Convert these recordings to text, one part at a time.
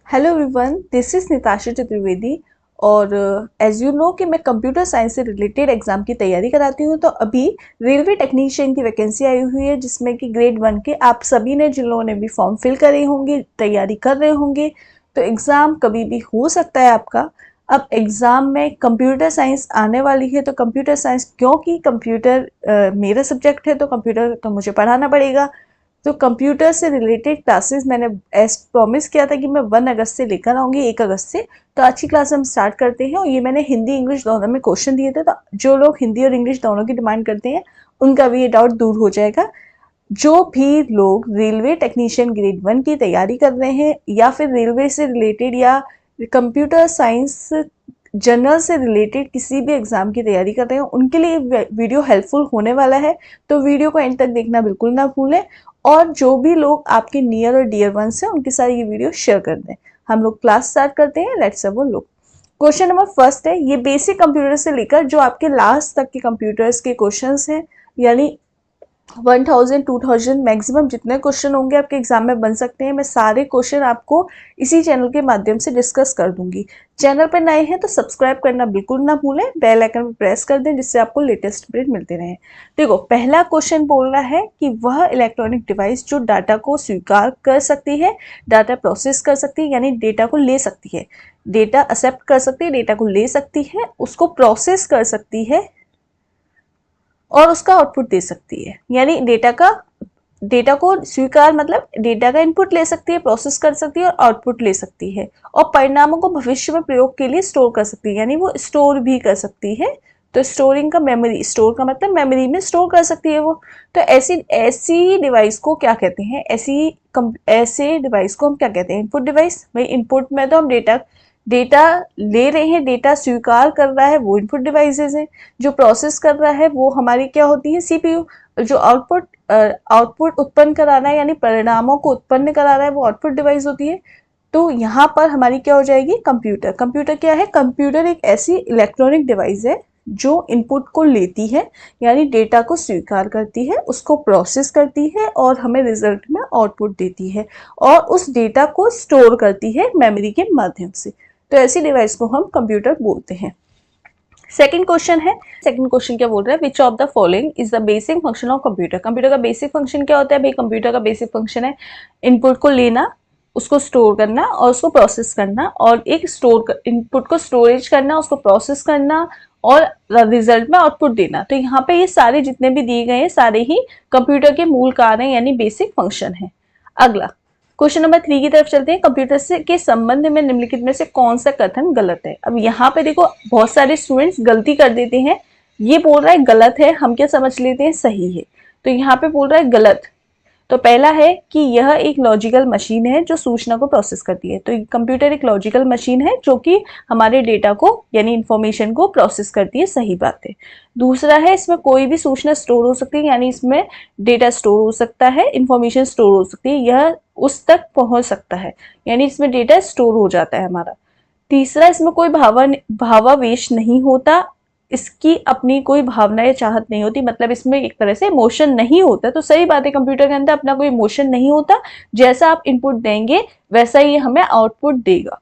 Hello everyone, this is Nitasha Chaturvedi. और as you know कि मैं कंप्यूटर साइंस से रिलेटेड एग्ज़ाम की तैयारी कराती हूँ। तो अभी रेलवे टेक्नीशियन की वैकेंसी आई हुई है, जिसमें कि ग्रेड 1 के आप सभी ने, जिन लोगों ने भी फॉर्म फिल करे होंगे, तैयारी कर रहे होंगे, तो एग्ज़ाम कभी भी हो सकता है आपका। अब एग्ज़ाम में कंप्यूटर साइंस आने वाली है, तो कंप्यूटर साइंस क्योंकि कंप्यूटर मेरा सब्जेक्ट है, तो कंप्यूटर तो मुझे पढ़ाना पड़ेगा। तो कंप्यूटर से रिलेटेड क्लासेस मैंने एस प्रॉमिस किया था कि मैं 1 अगस्त से लेकर आऊँगी, 1 अगस्त से। तो आज की क्लास हम स्टार्ट करते हैं। और ये मैंने हिंदी इंग्लिश दोनों में क्वेश्चन दिए थे, तो जो लोग हिंदी और इंग्लिश दोनों की डिमांड करते हैं, उनका भी ये डाउट दूर हो जाएगा। जो भी लोग रेलवे टेक्नीशियन ग्रेड 1 की तैयारी कर रहे हैं, या फिर रेलवे से रिलेटेड या कंप्यूटर साइंस जनरल से रिलेटेड किसी भी एग्जाम की तैयारी कर रहे हैं, उनके लिए वीडियो हेल्पफुल होने वाला है। तो वीडियो को एंड तक देखना बिल्कुल ना भूलें। और जो भी लोग आपके नियर और डियर वंस हैं, उनके साथ ये वीडियो शेयर कर दें। हम लोग क्लास स्टार्ट करते हैं। Let's have a look. Question number first है, ये बेसिक कंप्यूटर से लेकर जो आपके लास्ट तक के कंप्यूटर्स के क्वेश्चंस हैं, यानी 1000 2000 मैक्सिमम जितने क्वेश्चन होंगे आपके एग्जाम में बन सकते हैं, मैं सारे क्वेश्चन आपको इसी चैनल के माध्यम से डिस्कस कर दूंगी। चैनल पर नए हैं तो सब्सक्राइब करना बिल्कुल ना भूलें, बेल आइकन पर प्रेस कर दें, जिससे आपको लेटेस्ट अपडेट मिलते रहें। देखो, पहला क्वेश्चन बोल रहा है कि वह इलेक्ट्रॉनिक डिवाइस जो डाटा को स्वीकार कर सकती है, डाटा प्रोसेस कर सकती है, यानी डेटा को ले सकती है, डेटा एक्सेप्ट कर सकती है, डेटा को ले सकती है, उसको प्रोसेस कर सकती है और उसका आउटपुट दे सकती है। यानी डेटा को स्वीकार मतलब डेटा का इनपुट ले सकती है, प्रोसेस कर सकती है और आउटपुट ले सकती है, और परिणामों को भविष्य में प्रयोग के लिए स्टोर कर सकती है, यानी वो स्टोर भी कर सकती है। तो स्टोरिंग का मेमोरी, स्टोर का मतलब मेमोरी में स्टोर कर सकती है वो। तो ऐसी ऐसी डिवाइस को क्या कहते हैं? ऐसे डिवाइस को हम क्या कहते हैं? Input device. भाई इनपुट में तो हम डेटा डेटा ले रहे हैं, डेटा स्वीकार कर रहा है, वो इनपुट डिवाइसेस हैं। जो प्रोसेस कर रहा है वो हमारी क्या होती है? सीपीयू। जो आउटपुट उत्पन्न करा रहा है, यानी परिणामों को उत्पन्न करा रहा है, वो आउटपुट डिवाइस होती है। तो यहाँ पर हमारी क्या हो जाएगी? कंप्यूटर। कंप्यूटर क्या है? कंप्यूटर एक ऐसी इलेक्ट्रॉनिक डिवाइस है जो इनपुट को लेती है, यानी डेटा को स्वीकार करती है, उसको प्रोसेस करती है और हमें रिजल्ट में आउटपुट देती है, और उस डेटा को स्टोर करती है मेमोरी के माध्यम से। तो ऐसी डिवाइस को हम कंप्यूटर बोलते हैं। सेकंड क्वेश्चन है, सेकंड क्वेश्चन क्या बोल रहा है? Which of the following is the basic function of computer? Computer का बेसिक फंक्शन क्या होता है? भाई कंप्यूटर का बेसिक फंक्शन है इनपुट को लेना, उसको स्टोर करना और उसको प्रोसेस करना, और एक इनपुट को स्टोरेज करना, उसको प्रोसेस करना और रिजल्ट में आउटपुट देना। तो यहाँ पे ये सारे जितने भी दिए गए हैं, सारे ही कंप्यूटर के मूल कार्य यानी बेसिक फंक्शन है। अगला क्वेश्चन नंबर 3 की तरफ चलते हैं। कंप्यूटर से के संबंध में निम्नलिखित में से कौन सा कथन गलत है? अब यहाँ पे देखो, बहुत सारे स्टूडेंट्स गलती कर देते हैं। ये बोल रहा है गलत है, हम क्या समझ लेते हैं? सही है। तो यहाँ पे बोल रहा है गलत। तो पहला है कि यह एक लॉजिकल मशीन है जो सूचना को प्रोसेस करती है। तो कंप्यूटर एक लॉजिकल मशीन है जो कि हमारे डेटा को यानी इंफॉर्मेशन को प्रोसेस करती है। सही बात है। दूसरा है, इसमें कोई भी सूचना स्टोर हो सकती है, यानी इसमें डेटा स्टोर हो सकता है, इंफॉर्मेशन स्टोर हो सकती है, यह उस तक पहुंच सकता है, यानी इसमें डेटा स्टोर हो जाता है हमारा। तीसरा, इसमें कोई भावावेश नहीं होता, इसकी अपनी कोई भावना या चाहत नहीं होती, मतलब इसमें एक तरह से इमोशन नहीं होता। तो सही बात है, कंप्यूटर के अंदर अपना कोई इमोशन नहीं होता, जैसा आप इनपुट देंगे वैसा ही हमें आउटपुट देगा।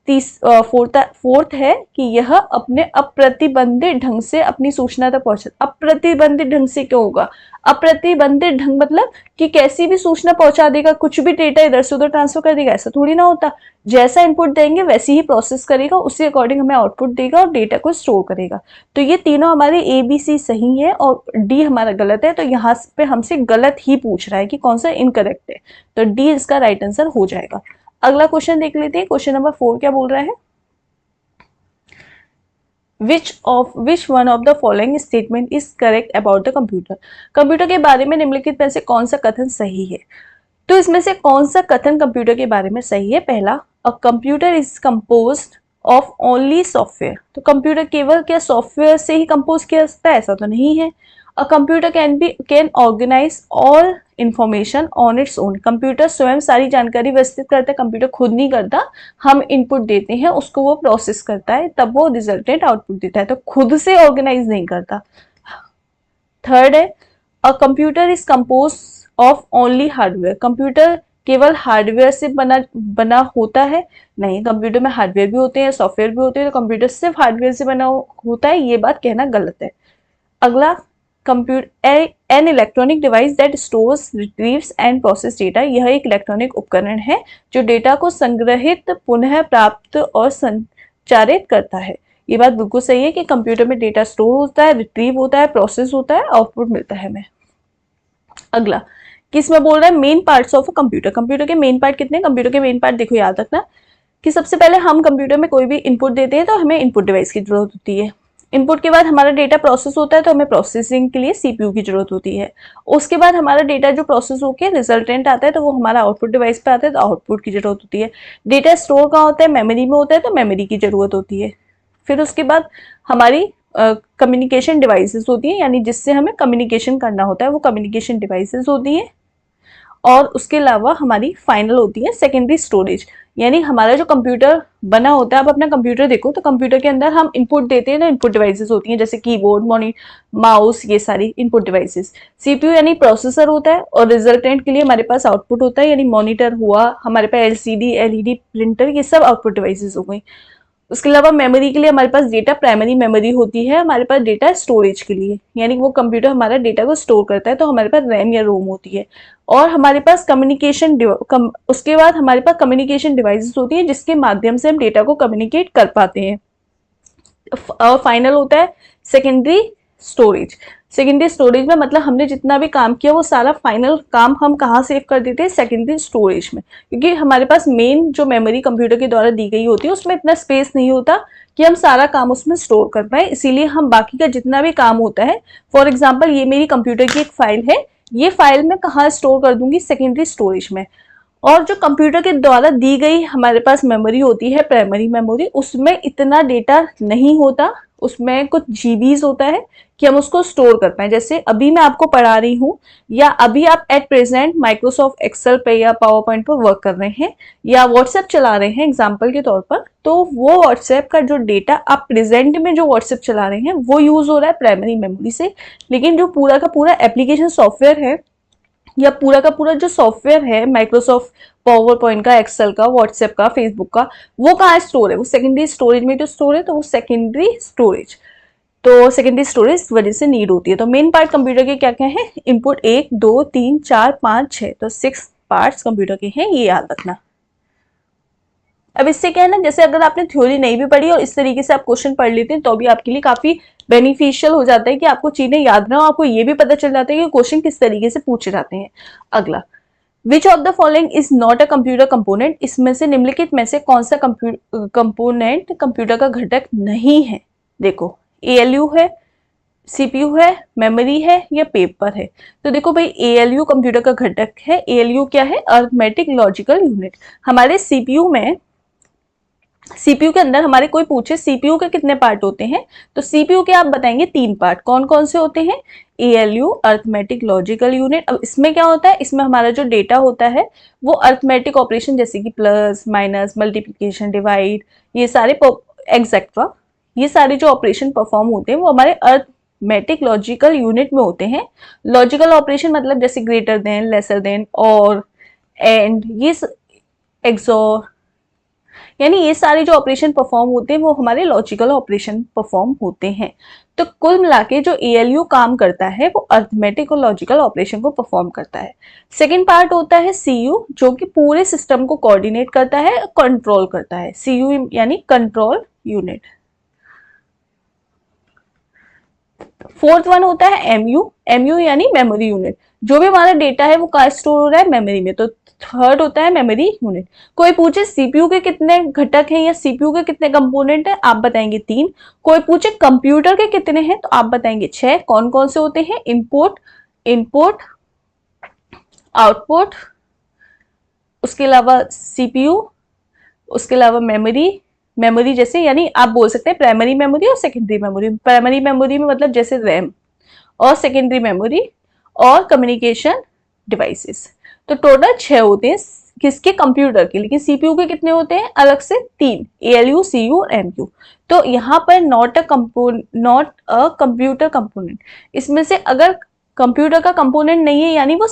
फोर्थ है कि यह अपने अप्रतिबंधित ढंग से अपनी सूचना तक पहुंचा। अप्रतिबंधित ढंग से क्यों होगा? अप्रतिबंधित ढंग मतलब कि कैसी भी सूचना पहुंचा देगा, कुछ भी डेटा इधर से उधर ट्रांसफर कर देगा, ऐसा थोड़ी ना होता। जैसा इनपुट देंगे वैसे ही प्रोसेस करेगा, उसी अकॉर्डिंग हमें आउटपुट देगा और डेटा को स्टोर करेगा। तो ये तीनों हमारे ए बी सी सही है और डी हमारा गलत है। तो यहाँ पे हमसे गलत ही पूछ रहा है कि कौन सा इनकरेक्ट है, तो डी इसका राइट आंसर हो जाएगा। अगला क्वेश्चन देख लेते हैं। क्वेश्चन नंबर 4 क्या बोल रहा है? Which one of the following statement is correct about the computer? Computer के बारे में निम्नलिखित में से कौन सा कथन सही है? तो इसमें से कौन सा कथन कंप्यूटर के बारे में सही है? पहला, a computer is composed of only software. तो कंप्यूटर केवल क्या सॉफ्टवेयर से ही कंपोज किया जाता है? ऐसा तो नहीं है। A computer can organize all information on its own. Computer स्वयं सारी जानकारी व्यवस्थित करता है, कंप्यूटर खुद नहीं करता। हम इनपुट देते हैं, उसको वो प्रोसेस करता है, तब वो रिजल्टेंट आउटपुट देता है, तो खुद से ऑर्गेनाइज नहीं करता। थर्ड है, a computer is compose of only hardware. Computer केवल हार्डवेयर से बना होता है? नहीं, कंप्यूटर में हार्डवेयर भी होते हैं, सॉफ्टवेयर भी होते हैं, तो कंप्यूटर सिर्फ हार्डवेयर से बना होता है, ये बात कहना गलत है। अगला, computer an electronic device that stores, retrieves and process data. यह एक इलेक्ट्रॉनिक उपकरण है जो डेटा को संग्रहित, पुनः प्राप्त और संचारित करता है। ये बात बिल्कुल सही है कि कंप्यूटर में डेटा स्टोर होता है, रिट्रीव होता है, प्रोसेस होता है, आउटपुट मिलता है हमें। अगला, किस में बोल रहा है main parts of a computer. Computer के मेन पार्ट कितने? कंप्यूटर के मेन पार्ट देखो, याद रखना कि सबसे पहले हम कंप्यूटर में कोई भी इनपुट देते हैं तो हमें इनपुट डिवाइस की जरूरत होती है। इनपुट के बाद हमारा डेटा प्रोसेस होता है तो हमें प्रोसेसिंग के लिए सीपीयू की जरूरत होती है। उसके बाद हमारा डेटा जो प्रोसेस होकर रिजल्टेंट आता है तो वो हमारा आउटपुट डिवाइस पे आता है, तो आउटपुट की जरूरत होती है। डेटा स्टोर कहाँ होता है? मेमोरी में होता है, तो मेमोरी की जरूरत होती है। फिर उसके बाद हमारी कम्युनिकेशन डिवाइसेस होती हैं, यानी जिससे हमें कम्युनिकेशन करना होता है, वो कम्युनिकेशन डिवाइसेस होती हैं। और उसके अलावा हमारी फाइनल होती है सेकेंडरी स्टोरेज, यानी हमारा जो कंप्यूटर बना होता है, आप अपना कंप्यूटर देखो तो कंप्यूटर के अंदर हम इनपुट देते हैं तो इनपुट डिवाइसेस होती हैं, जैसे कीबोर्ड, माउस, ये सारी इनपुट डिवाइसेस। सीपीयू यानी प्रोसेसर होता है, और रिजल्टेंट के लिए हमारे पास आउटपुट होता है, यानी मॉनिटर हुआ, हमारे पास एलसीडी, एलईडी, प्रिंटर, ये सब आउटपुट डिवाइसेस हो गई। उसके अलावा मेमोरी के लिए हमारे पास डेटा प्राइमरी मेमोरी होती है, हमारे पास डेटा स्टोरेज के लिए, यानी वो कंप्यूटर हमारा डेटा को स्टोर करता है, तो हमारे पास रैम या रोम होती है। और हमारे पास उसके बाद हमारे पास कम्युनिकेशन डिवाइसेस होती है जिसके माध्यम से हम डेटा को कम्युनिकेट कर पाते हैं। और फाइनल होता है सेकेंडरी स्टोरेज। सेकेंडरी स्टोरेज में मतलब हमने जितना भी काम किया वो सारा फाइनल काम हम कहाँ सेव कर देते हैं? सेकेंडरी स्टोरेज में, क्योंकि हमारे पास मेन जो मेमोरी कंप्यूटर के द्वारा दी गई होती है उसमें इतना स्पेस नहीं होता कि हम सारा काम उसमें स्टोर कर पाए, इसीलिए हम बाकी का जितना भी काम होता है, फॉर एग्जाम्पल ये मेरी कंप्यूटर की एक फाइल है, ये फाइल मैं कहाँ स्टोर कर दूंगी? सेकेंडरी स्टोरेज में। और जो कंप्यूटर के द्वारा दी गई हमारे पास मेमोरी होती है, प्राइमरी मेमोरी, उसमें इतना डेटा नहीं होता, उसमें कुछ जीबीज होता है कि हम उसको स्टोर कर पाए। जैसे अभी मैं आपको पढ़ा रही हूँ, या अभी आप एट प्रेजेंट माइक्रोसॉफ्ट एक्सेल पे या पावर पॉइंट पर वर्क कर रहे हैं, या व्हाट्सएप चला रहे हैं एग्जाम्पल के तौर पर, तो वो व्हाट्सएप का जो डेटा आप प्रेजेंट में जो व्हाट्सएप चला रहे हैं वो यूज हो रहा है प्राइमरी मेमोरी से, लेकिन जो पूरा का पूरा एप्लीकेशन सॉफ्टवेयर है, या पूरा का पूरा जो सॉफ्टवेयर है माइक्रोसॉफ्ट पावर पॉइंट का, एक्सेल का, व्हाट्सएप का, फेसबुक का, वो कहाँ स्टोर है? वो सेकेंडरी स्टोरेज में जो स्टोर है, तो वो सेकेंडरी स्टोरेज, तो सेकेंडरी स्टोरेज वजह से नीड होती है। तो मेन पार्ट कंप्यूटर के क्या क्या है? इनपुट 1, 2, 3, 4, 5, 6, तो 6 पार्ट्स कंप्यूटर के हैं, ये याद रखना। अब इससे क्या है ना, जैसे अगर आपने थ्योरी नहीं भी पढ़ी और इस तरीके से आप क्वेश्चन पढ़ लेते हैं तो भी आपके लिए काफी बेनिफिशियल हो जाता है कि आपको चीजें याद ना हो, आपको ये भी पता चल जाता है कि क्वेश्चन किस तरीके से पूछे जाते हैं। अगला, which of the following is not a computer component. इसमें से निम्नलिखित में से कौन सा कंपोनेंट कंप्यूटर का घटक नहीं है? देखो, एएलयू है, सीपीयू है, मेमोरी है, या पेपर है। तो देखो भाई, एएलयू कंप्यूटर का घटक है। एएलयू क्या है? Arithmetic logical unit. हमारे सीपीयू के अंदर हमारे कोई पूछे सीपीयू के कितने पार्ट होते हैं, तो सीपीयू के आप बताएंगे 3 पार्ट। कौन कौन से होते हैं? ALU, arithmetic logical unit. अब इसमें क्या होता है? इसमें हमारा जो डेटा होता है वो अरिथमेटिक ऑपरेशन, जैसे कि प्लस, माइनस, मल्टीप्लीकेशन, डिवाइड, ये सारे एक्सेट्रा, ये सारे जो ऑपरेशन परफॉर्म होते हैं वो हमारे अरिथमेटिक लॉजिकल यूनिट में होते हैं। लॉजिकल ऑपरेशन मतलब जैसे ग्रेटर देन, लेसर देन, और एंड, ये एक्सोर, यानी ये सारे जो ऑपरेशन परफॉर्म होते हैं वो हमारे लॉजिकल ऑपरेशन परफॉर्म होते हैं। तो कुल मिला के जो एएलयू काम करता है वो अरिथमेटिक और लॉजिकल ऑपरेशन को परफॉर्म करता है। सेकेंड पार्ट होता है सीयू, जो कि पूरे सिस्टम को कोऑर्डिनेट करता है, कंट्रोल करता है। सीयू यानी कंट्रोल यूनिट। फोर्थ वन होता है एमयू। एमयू यानी मेमोरी यूनिट। जो भी हमारा डेटा है वो कहाँ स्टोर हो रहा है? मेमोरी में। तो थर्ड होता है मेमोरी यूनिट। कोई पूछे सीपीयू के कितने घटक हैं या सीपीयू के कितने कंपोनेंट हैं, आप बताएंगे 3। कोई पूछे कंप्यूटर के कितने हैं, तो आप बताएंगे 6। कौन कौन से होते हैं? इनपुट, आउटपुट, उसके अलावा सीपीयू, उसके अलावा मेमोरी जैसे, यानी आप बोल सकते हैं प्राइमरी मेमोरी और सेकेंडरी मेमोरी। प्राइमरी मेमोरी में मतलब जैसे रैम, और सेकेंडरी मेमोरी और कम्युनिकेशन डिवाइसेस। तो टोटल 6 होते हैं किसके? कंप्यूटर के। लेकिन सीपीयू के कितने होते हैं? अलग से 3, एएलयू, सीयू और एमयू। तो यहाँ पर नॉट अ कंप्यूटर कंपोनेंट। इसमें से अगर कंप्यूटर का कंपोनेंट नहीं है, यानी वो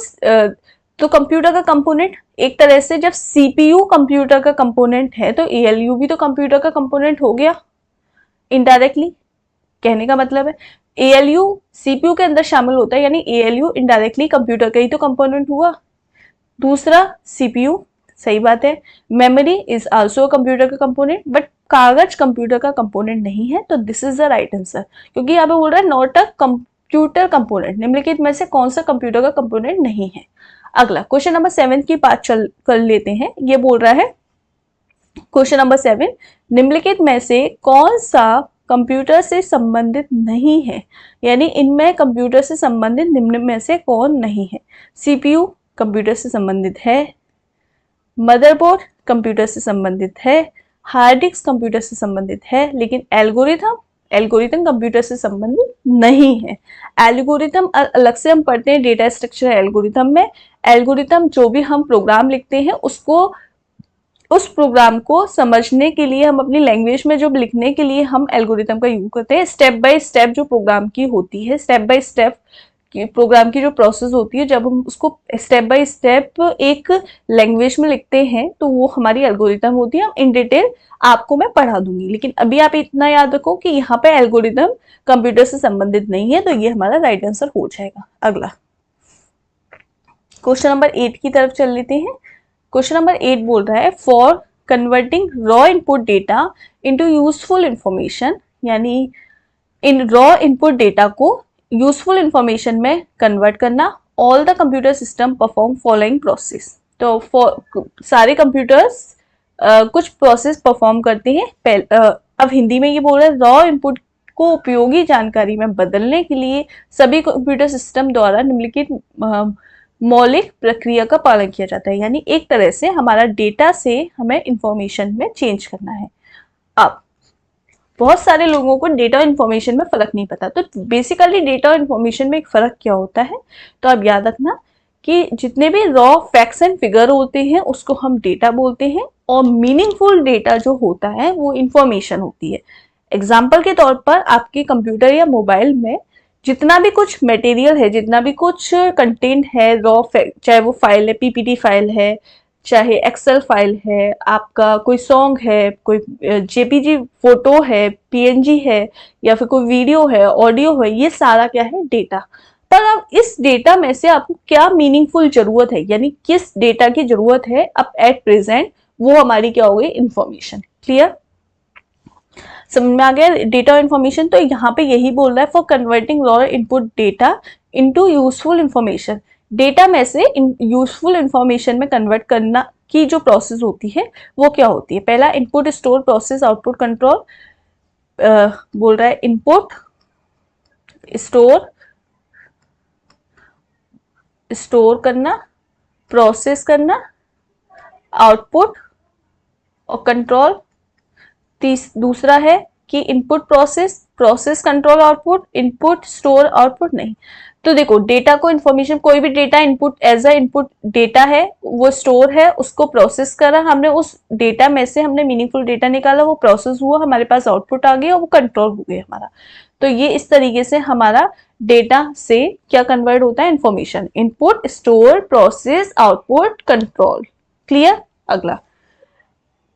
तो कंप्यूटर का कंपोनेंट एक तरह से जब सीपीयू कंप्यूटर का कंपोनेंट है तो एएलयू भी तो कंप्यूटर का कंपोनेंट हो गया इनडायरेक्टली। कहने का मतलब है एएलयू सीपीयू के अंदर शामिल होता है, यानी एएलयू इनडायरेक्टली कंप्यूटर का ही तो कंपोनेंट हुआ। दूसरा सीपीयू, सही बात है। मेमोरी इज आल्सो कंप्यूटर का कंपोनेंट, बट कागज कंप्यूटर का कंपोनेंट नहीं है, तो this is the right answer, क्योंकि यहाँ पे बोल रहा है नॉट अ कंप्यूटर कंपोनेंट, निम्नलिखित में से कौन सा कंप्यूटर का कंपोनेंट नहीं है। अगला क्वेश्चन नंबर 7 की बात चल कर लेते हैं। ये बोल रहा है क्वेश्चन नंबर 7, निम्नलिखित में से कौन सा कंप्यूटर से संबंधित नहीं है, यानी इनमें कंप्यूटर से संबंधित निम्न में से कौन नहीं है। सीपीयू कंप्यूटर से संबंधित है, मदरबोर्ड कंप्यूटर से संबंधित है, हार्ड डिस्क कंप्यूटर से संबंधित है, लेकिन एल्गोरिथम कंप्यूटर से संबंधित नहीं है। एल्गोरिथम अलग से हम पढ़ते हैं, डेटा स्ट्रक्चर एल्गोरिथम में। एल्गोरिथम जो भी हम प्रोग्राम लिखते हैं उसको, उस प्रोग्राम को समझने के लिए हम अपनी लैंग्वेज में जो लिखने के लिए हम एल्गोरिथम का यूज करते हैं। स्टेप बाय स्टेप जो प्रोग्राम की होती है, स्टेप बाय स्टेप प्रोग्राम की जो प्रोसेस होती है, जब हम उसको स्टेप बाय स्टेप एक लैंग्वेज में लिखते हैं तो वो हमारी एल्गोरिथम होती है। इन डिटेल आपको मैं पढ़ा दूंगी, लेकिन अभी आप इतना याद रखो कि यहाँ पे एल्गोरिथम कंप्यूटर से संबंधित नहीं है, तो ये हमारा राइट आंसर हो जाएगा। अगला क्वेश्चन नंबर 8 की तरफ चल लेते हैं। क्वेश्चन नंबर 8 बोल रहा है for converting raw input data into useful information, यानी इन रॉ इनपुट डेटा को यूजफुल इंफॉर्मेशन में कन्वर्ट करना, all the computer system perform following process. तो सारे कंप्यूटर्स कुछ प्रोसेस परफॉर्म करते हैं। अब हिंदी में ये बोल रहे हैं रॉ इनपुट को उपयोगी जानकारी में बदलने के लिए सभी कंप्यूटर सिस्टम द्वारा निम्नलिखित मौलिक प्रक्रिया का पालन किया जाता है, यानी एक तरह से हमारा डेटा से हमें इंफॉर्मेशन में चेंज करना है। अब बहुत सारे लोगों को डेटा और इन्फॉर्मेशन में फर्क नहीं पता, तो बेसिकली डेटा और इन्फॉर्मेशन में एक फर्क क्या होता है, तो आप याद रखना कि जितने भी रॉ फैक्ट्स एंड फिगर होते हैं उसको हम डेटा बोलते हैं, और मीनिंगफुल डेटा जो होता है वो इंफॉर्मेशन होती है। एग्जाम्पल के तौर पर आपके कंप्यूटर या मोबाइल में जितना भी कुछ मटेरियल है, जितना भी कुछ कंटेंट है रॉ, चाहे वो फाइल है, पीपीटी फाइल है, चाहे एक्सेल फाइल है, आपका कोई सॉन्ग है, कोई जेपीजी फोटो है, पीएनजी है, या फिर कोई वीडियो है, ऑडियो है, ये सारा क्या है, डेटा। पर अब इस डेटा में से आपको क्या मीनिंगफुल जरूरत है, यानी किस डेटा की जरूरत है अब एट प्रेजेंट, वो हमारी क्या हो गई, इंफॉर्मेशन। क्लियर, समझ में आ गया डेटा और इन्फॉर्मेशन। तो यहाँ पे यही बोल रहा है for converting raw input data into useful information, data में से यूजफुल इंफॉर्मेशन में कन्वर्ट करना की जो प्रोसेस होती है वो क्या होती है। पहला input store process output control, बोल रहा है इनपुट स्टोर करना, प्रोसेस करना, आउटपुट और कंट्रोल। दूसरा है कि input process control output, input store output नहीं। तो देखो डेटा को इंफॉर्मेशन, कोई भी data input as a input data है, वो स्टोर है, उसको प्रोसेस करा हमने, उस डेटा में से हमने मीनिंगफुल डेटा निकाला, वो प्रोसेस हुआ, हमारे पास आउटपुट आ गया, वो कंट्रोल हो गया हमारा। तो ये इस तरीके से हमारा डेटा से क्या कन्वर्ट होता है, information, input store process output control. Clear. अगला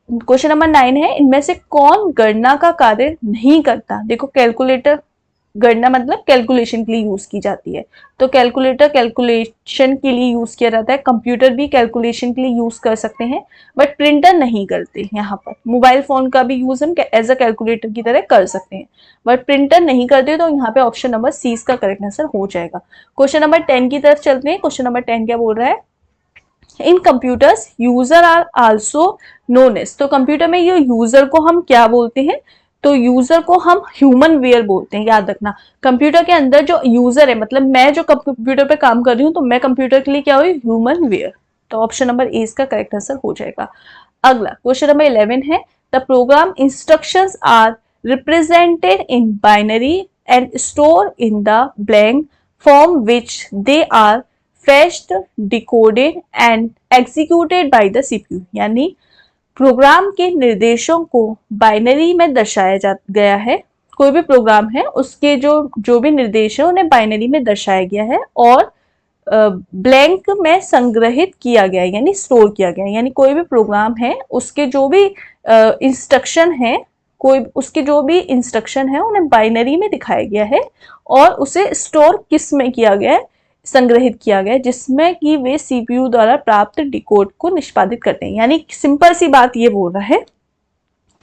क्वेश्चन नंबर 9 है इनमें से कौन गणना का कार्य नहीं करता। देखो कैलकुलेटर, गणना मतलब कैलकुलेशन के लिए यूज की जाती है, तो कैलकुलेटर कैलकुलेशन के लिए यूज किया जाता है, कंप्यूटर भी कैलकुलेशन के लिए यूज कर सकते हैं, बट प्रिंटर नहीं करते। यहाँ पर मोबाइल फोन का भी यूज हम एज अ कैलकुलेटर की तरह कर सकते हैं, बट प्रिंटर नहीं करते, तो यहाँ पे ऑप्शन नंबर सी इसका करेक्ट आंसर हो जाएगा। क्वेश्चन नंबर 10 की तरफ चलते हैं। क्वेश्चन नंबर 10 क्या बोल रहा है, in computers user are also known as. तो कंप्यूटर में ये यूजर को हम क्या बोलते हैं, तो यूजर को हम ह्यूमन वेयर बोलते हैं। याद रखना कंप्यूटर के अंदर जो यूजर है, मतलब मैं जो कंप्यूटर पे काम कर रही हूँ, तो मैं कंप्यूटर के लिए क्या हुई, ह्यूमन वेयर। तो ऑप्शन नंबर ए इसका करेक्ट आंसर हो जाएगा। अगला क्वेश्चन नंबर 11 है the program instructions are represented in binary and store in the blank form which they are fetched, decoded and executed by the CPU, यानी program के निर्देशों को binary में दर्शाया गया है। कोई भी प्रोग्राम है उसके जो भी निर्देश है उन्हें बाइनरी में दर्शाया गया है, और ब्लैंक में संग्रहित किया गया है यानी स्टोर किया गया है। यानी कोई भी प्रोग्राम है उसके जो भी इंस्ट्रक्शन है, कोई उसके जो भी इंस्ट्रक्शन है उन्हें बाइनरी में दिखाया गया है और उसे स्टोर किस में किया गया है, संग्रहित किया गया है, जिसमें कि वे सीपीयू द्वारा प्राप्त डिकोड को निष्पादित करते हैं। यानी सिंपल सी बात ये बोल रहा है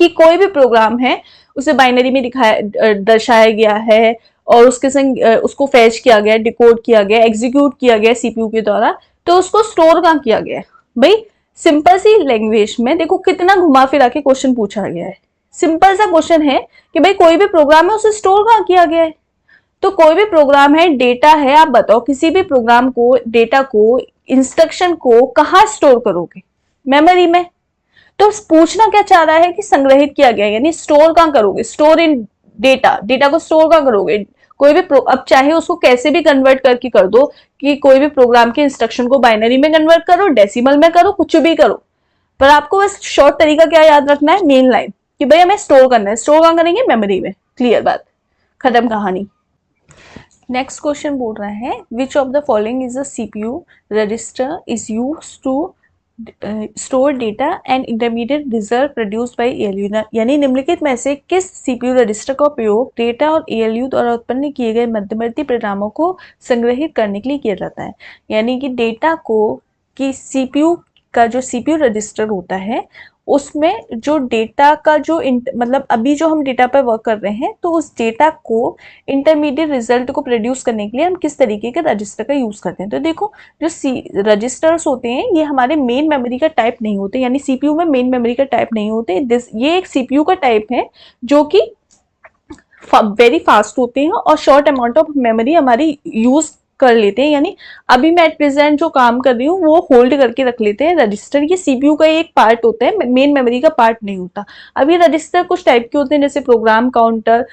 कि कोई भी प्रोग्राम है उसे बाइनरी में दिखाया दर्शाया गया है और उसके संग उसको फैच किया गया, डिकोड किया गया, एग्जीक्यूट किया गया सीपीयू के द्वारा, तो उसको स्टोर कहाँ किया गया है भाई। सिंपल सी लैंग्वेज में देखो कितना घुमा फिरा के क्वेश्चन पूछा गया है। सिंपल सा क्वेश्चन है कि भाई कोई भी प्रोग्राम है उसे स्टोर कहाँ किया गया है। तो कोई भी प्रोग्राम है, डेटा है, आप बताओ किसी भी प्रोग्राम को, डेटा को, इंस्ट्रक्शन को कहाँ स्टोर करोगे, मेमोरी में। तो पूछना क्या चाह रहा है कि संग्रहित किया गया, यानी स्टोर कहाँ करोगे, स्टोर इन डेटा, डेटा को स्टोर कहाँ करोगे। कोई भी अब चाहे उसको कैसे भी कन्वर्ट करके कर दो कि कोई भी प्रोग्राम के इंस्ट्रक्शन को बाइनरी में कन्वर्ट करो, डेसिमल में करो, कुछ भी करो, पर आपको बस शॉर्ट तरीका क्या याद रखना है, मेन लाइन, कि भाई हमें स्टोर करना है। स्टोर कहाँ करेंगे, मेमोरी में। क्लियर बात, खत्म कहानी। नेक्स्ट क्वेश्चन बोल रहा है which of the following is a CPU register is used to store data and intermediate result produced by ALU. यानी निम्नलिखित में से किस सीपीयू रजिस्टर का उपयोग डेटा और एएलयू द्वारा उत्पन्न किए गए मध्यवर्ती परिणामों को संग्रहित करने के लिए किया जाता है। यानी कि डेटा को, कि सीपीयू का जो सीपीयू रजिस्टर होता है उसमें जो डेटा का जो मतलब अभी जो हम डेटा पर वर्क कर रहे हैं, तो उस डेटा को इंटरमीडिएट रिजल्ट को प्रोड्यूस करने के लिए हम किस तरीके के रजिस्टर का यूज करते हैं। तो देखो जो रजिस्टर्स होते हैं ये हमारे मेन मेमोरी का टाइप नहीं होते, यानी सीपीयू में मेन मेमोरी का टाइप नहीं होते। ये एक सीपीयू का टाइप है जो कि वेरी फास्ट होते हैं और शॉर्ट अमाउंट ऑफ मेमोरी हमारी यूज कर लेते हैं। यानी अभी मैं एट प्रेजेंट जो काम कर रही हूँ वो होल्ड करके रख लेते हैं रजिस्टर। ये सीपीयू का एक पार्ट होता है, मेन मेमोरी का पार्ट नहीं होता। अब ये रजिस्टर कुछ टाइप के होते हैं जैसे program counter,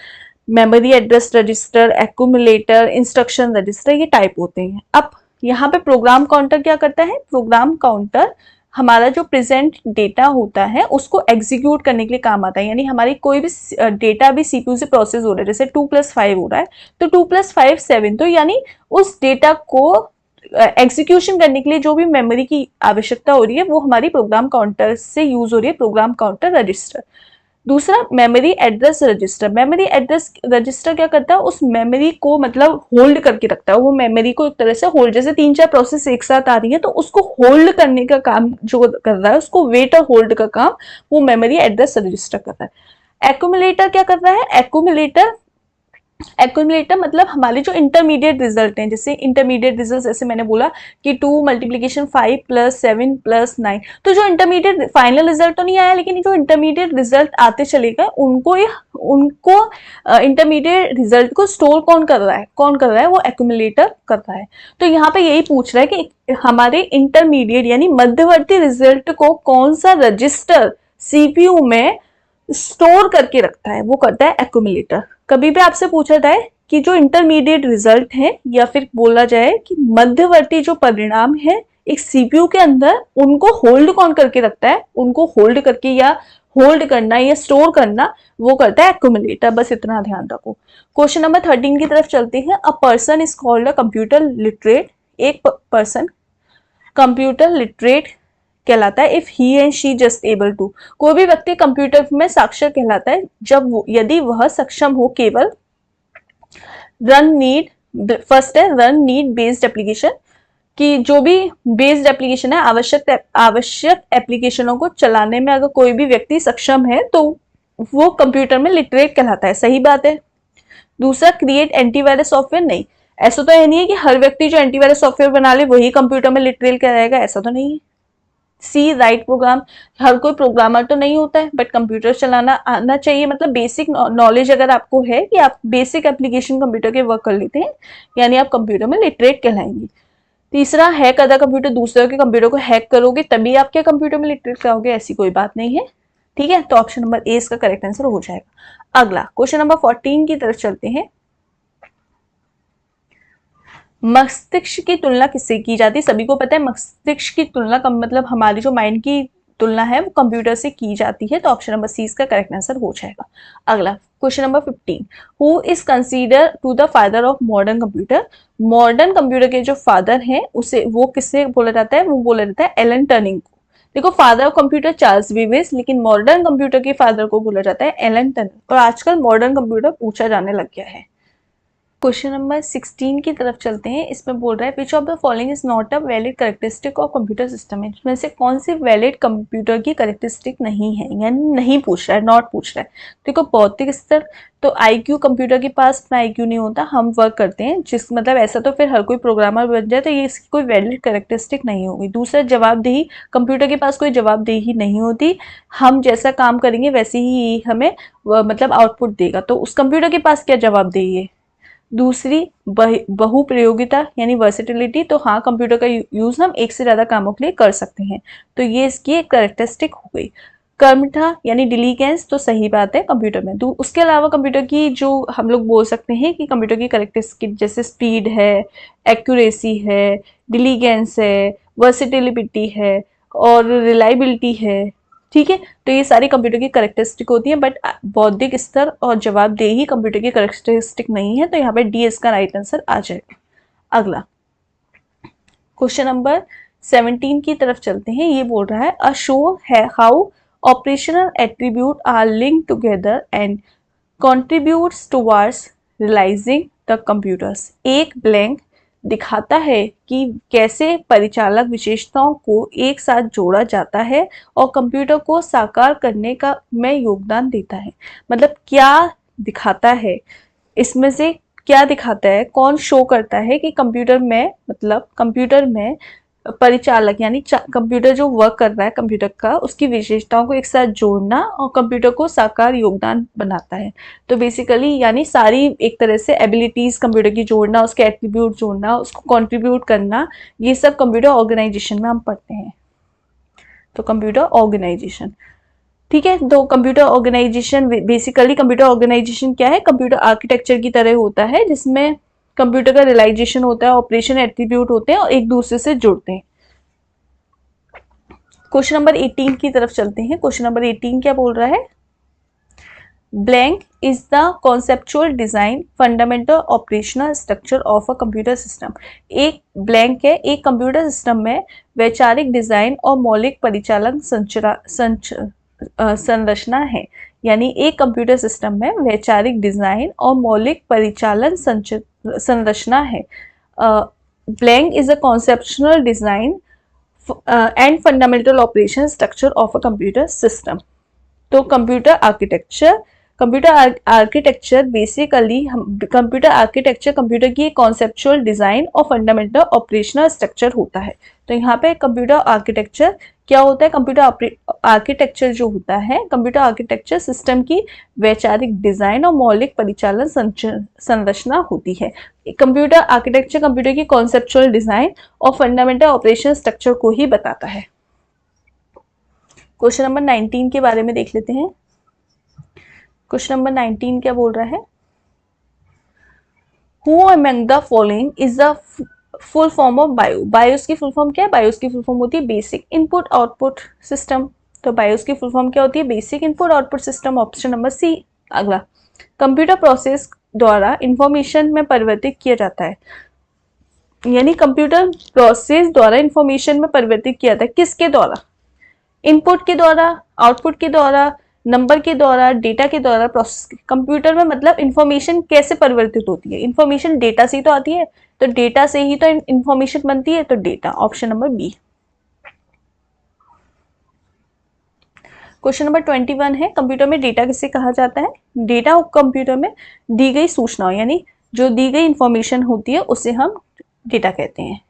memory address register, accumulator, instruction register, ये टाइप होते हैं। अब यहाँ पे प्रोग्राम काउंटर क्या करता है, प्रोग्राम काउंटर हमारा जो प्रेजेंट डेटा होता है उसको एग्जीक्यूट करने के लिए काम आता है। यानी हमारी कोई भी डेटा भी सीपीयू से प्रोसेस हो रहा है, जैसे 2+5 हो रहा है तो 2+5 7, तो यानी उस डेटा को एग्जीक्यूशन करने के लिए जो भी मेमोरी की आवश्यकता हो रही है वो हमारी प्रोग्राम काउंटर से यूज हो रही है, प्रोग्राम काउंटर रजिस्टर। दूसरा memory address register. Memory address register क्या करता है, उस मेमोरी को मतलब होल्ड करके रखता है। वो मेमोरी को एक तरह से होल्ड, जैसे 3-4 प्रोसेस एक साथ आ रही है तो उसको होल्ड करने का काम जो कर रहा है, उसको वेट और होल्ड का काम वो मेमोरी एड्रेस रजिस्टर कर रहा है। एक्यूमुलेटर क्या कर रहा है, एक्यूमुलेटर मतलब हमारे जो इंटरमीडिएट रिजल्ट हैं, जैसे इंटरमीडिएट रिजल्ट जैसे मैंने बोला कि 2 × 5 + 7 + 9, तो जो इंटरमीडिएट फाइनल रिजल्ट तो नहीं आया लेकिन जो इंटरमीडिएट रिजल्ट आते चले गए उनको इंटरमीडिएट रिजल्ट को स्टोर कौन कर रहा है, वो एक्यूमुलेटर कर रहा है। तो यहाँ पे यही पूछ रहा है कि हमारे इंटरमीडिएट यानी मध्यवर्ती रिजल्ट को कौन सा रजिस्टर सीपीयू में स्टोर करके रखता है, वो करता है एक्यूमुलेटर। कभी भी आपसे पूछा जाए कि जो इंटरमीडिएट रिजल्ट है या फिर बोला जाए कि मध्यवर्ती जो परिणाम है एक सीपीयू के अंदर, उनको होल्ड कौन करके रखता है, उनको होल्ड करके या होल्ड करना या स्टोर करना वो करता है एक्यूमुलेटर। बस इतना ध्यान रखो। क्वेश्चन नंबर 13 की तरफ चलते हैं। A person is called a computer literate. एक पर्सन कंप्यूटर लिटरेट कहलाता है if he and she just able to. कोई भी व्यक्ति कंप्यूटर में साक्षर कहलाता है यदि वह सक्षम हो केवल रन नीड बेस्ड एप्लीकेशन, कि जो भी बेस्ड एप्लीकेशन है, आवश्यक एप्लीकेशनों को चलाने में अगर कोई भी व्यक्ति सक्षम है तो वो कंप्यूटर में लिटरेट कहलाता है। सही बात है। दूसरा क्रिएट एंटीवायरस सॉफ्टवेयर। नहीं, ऐसा तो नहीं है कि हर व्यक्ति जो एंटीवायरस सॉफ्टवेयर बना ले वही कंप्यूटर में लिटरेट कहलाएगा, ऐसा तो नहीं है। सी राइट प्रोग्राम। हर कोई प्रोग्रामर तो नहीं होता है बट कंप्यूटर चलाना आना चाहिए, मतलब बेसिक नॉलेज अगर आपको है कि आप बेसिक एप्लीकेशन कंप्यूटर के वर्क कर लेते हैं, यानी आप कंप्यूटर में लिटरेट कहलाएंगे। तीसरा हैक आधा कंप्यूटर, दूसरे के कंप्यूटर को हैक करोगे तभी आप क्या कंप्यूटर में लिटरेट कहोगे, ऐसी कोई बात नहीं है। ठीक है, तो ऑप्शन नंबर ए इसका करेक्ट आंसर हो जाएगा। अगला क्वेश्चन नंबर 14 की तरफ चलते हैं। मस्तिष्क की तुलना किससे की जाती है? सभी को पता है मस्तिष्क की तुलना का मतलब हमारी जो माइंड की तुलना है वो कंप्यूटर से की जाती है, तो ऑप्शन नंबर सी इसका करेक्ट आंसर हो जाएगा। अगला question number 15, who is consider to the father of modern computer. Modern computer के जो फादर हैं उसे वो किससे बोला जाता है, वो बोला जाता है एलन टर्निंग को। देखो father of computer Charles Babbage, लेकिन मॉडर्न कंप्यूटर के फादर को बोला जाता है एलन टर्निंग। और आजकल मॉडर्न कंप्यूटर पूछा जाने लग गया है। क्वेश्चन नंबर 16 की तरफ चलते हैं। इसमें बोल रहा है which of the following is not a valid characteristic of computer system. इसमें से कौन सी वैलिड कंप्यूटर की कैरेक्टरिस्टिक नहीं है, यानी नहीं पूछ रहा है, नॉट पूछ रहा है। देखो बौद्धिक स्तर, तो आईक्यू कंप्यूटर के पास इतना आईक्यू नहीं होता, हम वर्क करते हैं, जिस मतलब ऐसा तो फिर हर कोई प्रोग्रामर बन जाए, तो ये इसकी कोई वैलिड कैरेक्टरिस्टिक नहीं होगी। दूसरा जवाबदेही, कंप्यूटर के पास कोई जवाबदेही नहीं होती, हम जैसा काम करेंगे वैसे ही हमें मतलब आउटपुट देगा, तो उस कंप्यूटर के पास क्या जवाबदेही है। दूसरी बहुप्रयोगिता यानी वर्सेटिलिटी, तो हाँ कंप्यूटर का यूज हम एक से ज्यादा कामों के लिए कर सकते हैं, तो ये इसकी एक कैरेक्टरिस्टिक हो गई। कर्मठा यानी डिलीगेंस, तो सही बात है कंप्यूटर में। उसके अलावा कंप्यूटर की जो हम लोग बोल सकते हैं कि कंप्यूटर की कैरेक्टरिस्टिक जैसे स्पीड है, एक्यूरेसी है, डिलीगेंस है, वर्सेटिलिटी है और रिलायबिलिटी है, ठीक है। तो ये सारी कंप्यूटर की कैरेक्टरिस्टिक होती है, बट बौद्धिक स्तर और जवाबदेही कंप्यूटर की कैरेक्टरिस्टिक नहीं है, तो यहाँ पे डी इसका राइट आंसर आ जाएगा। अगला क्वेश्चन नंबर 17 की तरफ चलते हैं। ये बोल रहा है अ शो है how operational attribute are link together and contributes towards realizing the computers. एक ब्लैंक दिखाता है कि कैसे परिचालक विशेषताओं को एक साथ जोड़ा जाता है और कंप्यूटर को साकार करने का में योगदान देता है। मतलब क्या दिखाता है, इसमें से क्या दिखाता है, कौन शो करता है कि कंप्यूटर में, मतलब कंप्यूटर में परिचालक यानी कंप्यूटर जो वर्क कर रहा है कंप्यूटर का, उसकी विशेषताओं को एक साथ जोड़ना और कंप्यूटर को साकार योगदान बनाता है। तो बेसिकली यानी सारी एक तरह से एबिलिटीज कंप्यूटर की जोड़ना, उसके एट्रीब्यूट जोड़ना, उसको कंट्रीब्यूट करना, ये सब कंप्यूटर ऑर्गेनाइजेशन में हम पढ़ते हैं। तो कंप्यूटर ऑर्गेनाइजेशन, ठीक है। तो computer organization, basically computer organization क्या है, कंप्यूटर आर्किटेक्चर की तरह होता है जिसमें कंप्यूटर का रियलाइजेशन होता है, ऑपरेशन एट्रीब्यूट होते हैं और एक दूसरे से जुड़ते हैं। क्वेश्चन नंबर 18 की तरफ चलते हैं। क्वेश्चन नंबर 18 क्या बोल रहा है, blank is the conceptual design fundamental operational structure of a computer system. एक ब्लैंक है, एक कंप्यूटर सिस्टम में वैचारिक डिजाइन और मौलिक परिचालन संरचना है। यानी एक कंप्यूटर सिस्टम में वैचारिक डिजाइन और मौलिक परिचालन संरचना है। Blank is a conceptual design and fundamental operation structure of a computer system. तो computer architecture basically computer architecture computer की कॉन्सेप्चुअल डिजाइन और फंडामेंटल ऑपरेशनल स्ट्रक्चर होता है। तो यहाँ पे कंप्यूटर आर्किटेक्चर क्या होता है, कंप्यूटर आर्किटेक्चर जो होता है, कंप्यूटर आर्किटेक्चर सिस्टम की वैचारिक डिजाइन और मौलिक परिचालन संरचना होती है। कंप्यूटर आर्किटेक्चर कंप्यूटर की कॉन्सेप्चुअल डिजाइन और फंडामेंटल ऑपरेशन स्ट्रक्चर को ही बताता है। क्वेश्चन नंबर 19 के बारे में देख लेते हैं। क्वेश्चन नंबर 19 क्या बोल रहा है, who among the following is the full form of bio. BIOS की फुल फॉर्म क्या है, बायोस की फुल फॉर्म होती है बेसिक इनपुट आउटपुट सिस्टम। तो बायोस की फुल फॉर्म क्या होती है, basic input output system, option number C. अगला, कंप्यूटर प्रोसेस द्वारा इंफॉर्मेशन में परिवर्तित किया जाता है। यानी कंप्यूटर प्रोसेस द्वारा इंफॉर्मेशन में परिवर्तित किया जाता है, किसके द्वारा, इनपुट के द्वारा, आउटपुट के द्वारा, नंबर के द्वारा, डेटा के द्वारा। प्रोसेस कंप्यूटर में मतलब इंफॉर्मेशन कैसे परिवर्तित होती है, इंफॉर्मेशन डेटा से ही तो आती है, तो डेटा से ही तो इंफॉर्मेशन बनती है, तो data, option number B. Question number 21 है, कंप्यूटर में डेटा किसे कहा जाता है। डेटा कंप्यूटर में दी गई सूचनाओं यानी जो दी गई इंफॉर्मेशन होती है उसे हम डेटा कहते हैं।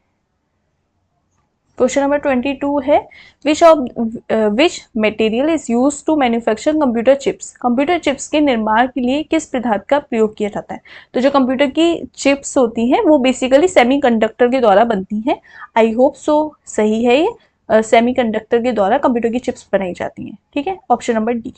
क्वेश्चन नंबर 22 है, which material is used to manufacture computer chips. Computer chips के निर्माण के लिए किस पदार्थ का प्रयोग किया जाता है। तो जो कंप्यूटर की चिप्स होती हैं वो बेसिकली सेमीकंडक्टर के द्वारा बनती हैं। आई होप सो सही है ये, सेमीकंडक्टर के द्वारा कंप्यूटर की चिप्स बनाई जाती हैं, ठीक है, option number D.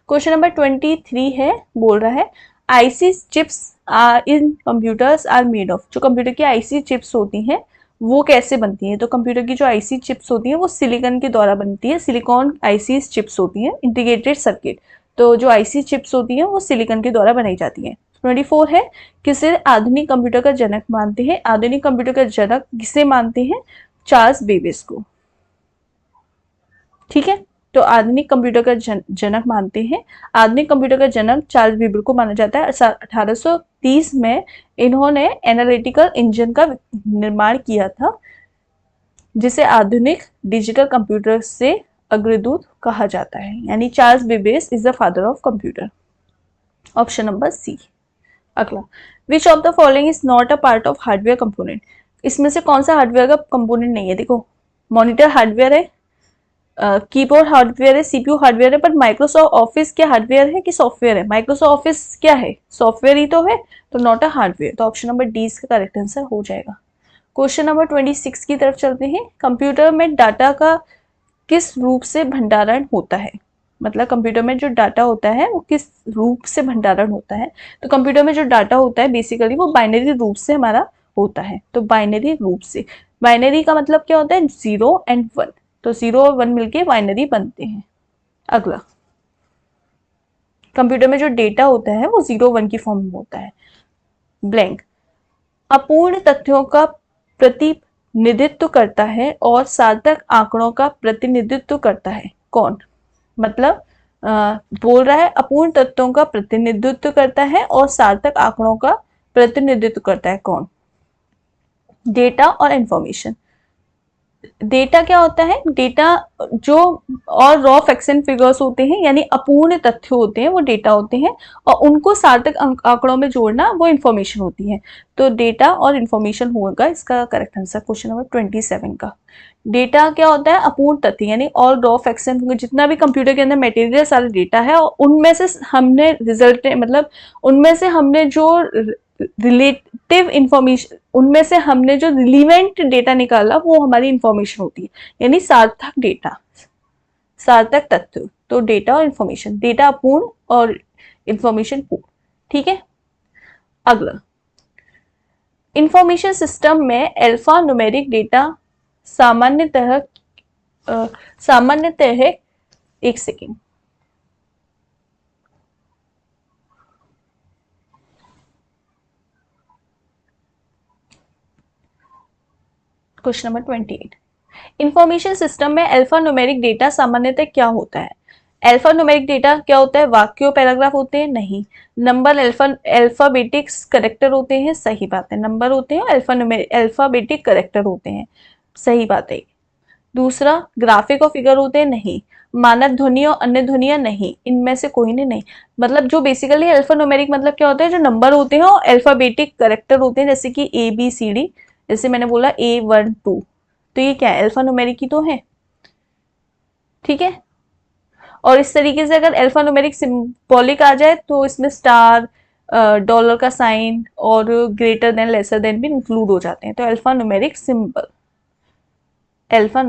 Question number 23 है, बोल रहा है IC chips are in computers are made of. जो कंप्यूटर की आईसी चिप्स होती हैं वो कैसे बनती हैं। तो कंप्यूटर की जो आईसी चिप्स होती हैं वो सिलिकॉन के द्वारा बनती है, सिलिकॉन आईसी चिप्स होती हैं, इंटीग्रेटेड सर्किट। तो जो आईसी चिप्स होती हैं वो सिलिकॉन के द्वारा बनाई जाती हैं। 24 है, किसे आधुनिक कंप्यूटर का जनक मानते हैं? आधुनिक कंप्यूटर का जनक किसे मानते हैं? चार्ल्स बेबेज को। ठीक है, तो आधुनिक कंप्यूटर का जनक मानते हैं, आधुनिक कंप्यूटर का जनक चार्ल्स बेबेज को माना जाता है। 1830 में इन्होंने एनालिटिकल इंजन का निर्माण किया था, जिसे आधुनिक डिजिटल कंप्यूटर से अग्रदूत कहा जाता है, यानी Charles Babbage is the father of computer. Option number C. अगला, which of the following is not a part of hardware component? इसमें से कौन सा हार्डवेयर का कंपोनेंट नहीं है? देखो, मॉनिटर हार्डवेयर है, कीबोर्ड हार्डवेयर है, सीपीयू हार्डवेयर है, पर माइक्रोसॉफ्ट ऑफिस क्या हार्डवेयर है कि सॉफ्टवेयर है? माइक्रोसॉफ्ट ऑफिस क्या है? सॉफ्टवेयर ही तो है, तो नॉट अ हार्डवेयर। तो ऑप्शन नंबर डी इसका करेक्ट आंसर हो जाएगा। क्वेश्चन नंबर 26 की तरफ चलते हैं। कंप्यूटर में डाटा का किस रूप से भंडारण होता है? मतलब कंप्यूटर में जो डाटा होता है वो किस रूप से भंडारण होता है? तो कंप्यूटर में जो डाटा होता है बेसिकली वो बाइनरी रूप से हमारा होता है। तो बाइनरी रूप से, बाइनरी का मतलब क्या होता है? 0 एंड 1। तो 0 और 1 मिलके बाइनरी बनते हैं। अगला, कंप्यूटर में जो डेटा होता है वो 0 1 की फॉर्म में होता है। ब्लैंक, अपूर्ण तथ्यों का प्रतिनिधित्व करता है और सार्थक आंकड़ों का प्रतिनिधित्व करता है कौन? मतलब बोल रहा है अपूर्ण तथ्यों का प्रतिनिधित्व करता है और सार्थक आंकड़ों का प्रतिनिधित्व करता है कौन? डेटा और इंफॉर्मेशन। डेटा क्या होता है? डेटा जो और रॉ फैक्ट्स एंड फिगर्स होते हैं, यानी अपूर्ण तथ्य होते हैं, वो डेटा होते हैं, और उनको सार्थक आंकड़ों में जोड़ना वो इंफॉर्मेशन होती है। तो डेटा और इंफॉर्मेशन होगा इसका करेक्ट आंसर क्वेश्चन नंबर 27 का। डेटा क्या होता है? अपूर्ण तथ्य, यानी all raw facts and figures, जितना भी कंप्यूटर के अंदर मटेरियल सारा डेटा है, और उनमें से हमने रिजल्ट, मतलब उनमें से हमने जो रिलेटिव इंफॉर्मेशन, उनमें से हमने जो रिलीवेंट डेटा निकाला वो हमारी इंफॉर्मेशन होती है, यानी सार्थक डेटा, सार्थक तथ्य। तो डेटा और इंफॉर्मेशन, डेटा अपूर्ण और इंफॉर्मेशन पूर्ण। ठीक है, अगला, इंफॉर्मेशन सिस्टम में अल्फा न्यूमेरिक डेटा सामान्यतः एक second, question number 28। Information system में अल्फा न्यूमेरिक डेटा सामान्यतः क्या होता है? अल्फा न्यूमेरिक डेटा क्या होता है? वाक्यों, पैराग्राफ होते हैं? नहीं। नंबर अल्फाबेटिक्स करेक्टर होते हैं? सही बात है, नंबर होते हैं, अल्फाबेटिक करेक्टर होते हैं, सही बात है। दूसरा, ग्राफिक और फिगर होते हैं? नहीं। मानक ध्वनि और अन्य ध्वनियां? नहीं, इनमें से कोई नहीं। मतलब जो बेसिकली अल्फा न्यूमेरिक मतलब क्या होता है? जो नंबर होते हैं और अल्फाबेटिक करेक्टर होते हैं, जैसे कि ABCD, जैसे मैंने बोला A1 2, तो ये क्या है? अल्फा न्यूमेरिक ही तो है। ठीक है, और इस तरीके से अगर अल्फा न्यूमेरिक सिंबॉलिक आ जाए तो इसमें स्टार, डॉलर का साइन और ग्रेटर देन, लेसर देन भी इंक्लूड हो जाते हैं। तो alpha numeric symbol, alpha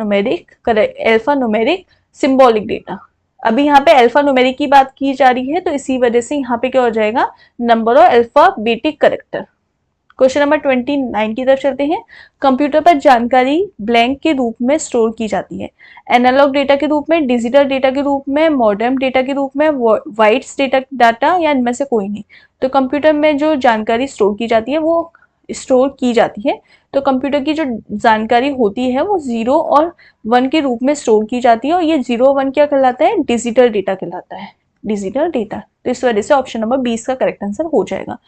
numeric symbolic data. अभी यहाँ पे अल्फा न्यूमेरिक की बात की जा रही है, तो इसी वजह से यहाँ पे क्या हो जाएगा? नंबर और अल्फाबेटिक करेक्टर। क्वेश्चन नंबर 29 की तरफ चलते हैं। कंप्यूटर पर जानकारी ब्लैंक के रूप में स्टोर की जाती है? एनालॉग डेटा के रूप में, डिजिटल डेटा के रूप में, मॉडर्न डेटा के रूप में, वाइट्स डाटा, या इनमें से कोई नहीं? तो कंप्यूटर में जो जानकारी स्टोर की जाती है वो स्टोर की जाती है, तो कंप्यूटर की जो जानकारी होती है वो 0 और 1 के रूप में स्टोर की जाती है, और ये 0 1 क्या कहलाता है? डिजिटल डेटा कहलाता है, डिजिटल डेटा। तो इस वजह से ऑप्शन नंबर 20 का करेक्ट आंसर हो जाएगा।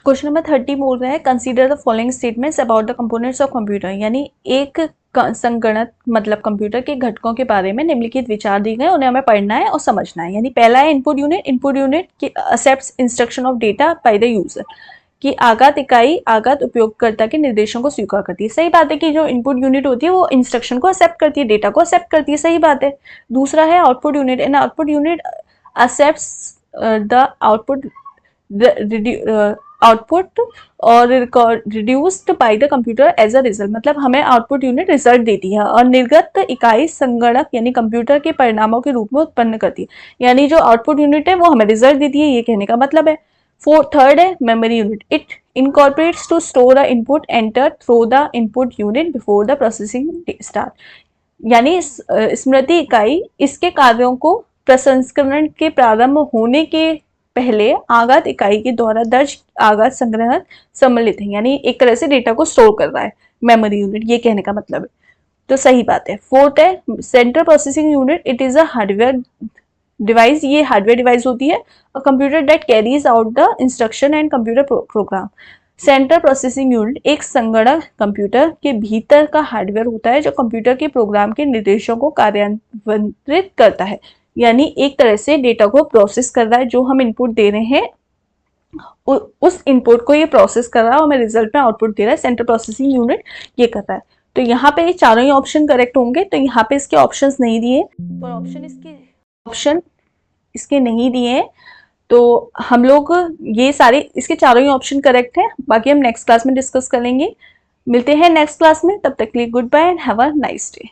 क्वेश्चन नंबर 30 बोल रहा है consider the following statements about the components of computer, यानी एक संगणक मतलब कंप्यूटर के घटकों के बारे में निम्नलिखित विचार दिए गए, उन्हें हमें पढ़ना है और समझना है। यानी पहला है input unit. Input unit accepts instruction of data by the user, कि आघात इकाई आघात उपयोगकर्ता के निर्देशों को स्वीकार करती है। सही बात है कि जो इनपुट यूनिट होती है वो इंस्ट्रक्शन को एक्सेप्ट करती है, डेटा को एक्सेप्ट करती है, सही बात है। दूसरा है output unit. And output unit accepts the output और reduced by the computer as a result, मतलब हमें आउटपुट यूनिट रिजल्ट देती है, और निर्गत इकाई संगणक यानी कंप्यूटर के परिणामों के रूप में उत्पन्न करती है। यानी जो आउटपुट यूनिट है वो हमें रिजल्ट देती है, ये कहने का मतलब है। थर्ड है memory unit. It incorporates to store a input enter through the input unit before the processing start, यानी स्मृति इकाई इसके कार्यों को प्रसंस्करण के प्रारंभ होने के पहले आघात इकाई के द्वारा दर्ज आघात संग्रह सम्मिलित है, यानी एक तरह से डेटा को स्टोर कर रहा है मेमोरी यूनिट, ये कहने का मतलब है। तो सही बात है। फोर्थ है central processing unit, it is a hardware device, ये हार्डवेयर डिवाइस होती है। A computer that carries out the instruction and computer program. Central processing unit एक संगणक कंप्यूटर के भीतर का हार्डवेयर होता है जो कंप्यूटर के प्रोग्राम के निर्देशों को कार्यान्वित करता है, यानी एक तरह से डेटा को प्रोसेस कर रहा है। जो हम इनपुट दे रहे हैं उस इनपुट को ये प्रोसेस कर रहा है और हमें रिजल्ट में आउटपुट दे रहा है। सेंट्रल प्रोसेसिंग यूनिट ये कर रहा है। तो यहाँ पे ये चारों ही ऑप्शन करेक्ट होंगे, तो यहाँ पे इसके ऑप्शंस नहीं दिए पर ऑप्शन इसके नहीं दिए, तो हम लोग ये सारे इसके चारों ही ऑप्शन करेक्ट है। बाकी हम नेक्स्ट क्लास में डिस्कस करेंगे। मिलते हैं नेक्स्ट क्लास में, तब तक के लिए goodbye and have a nice day.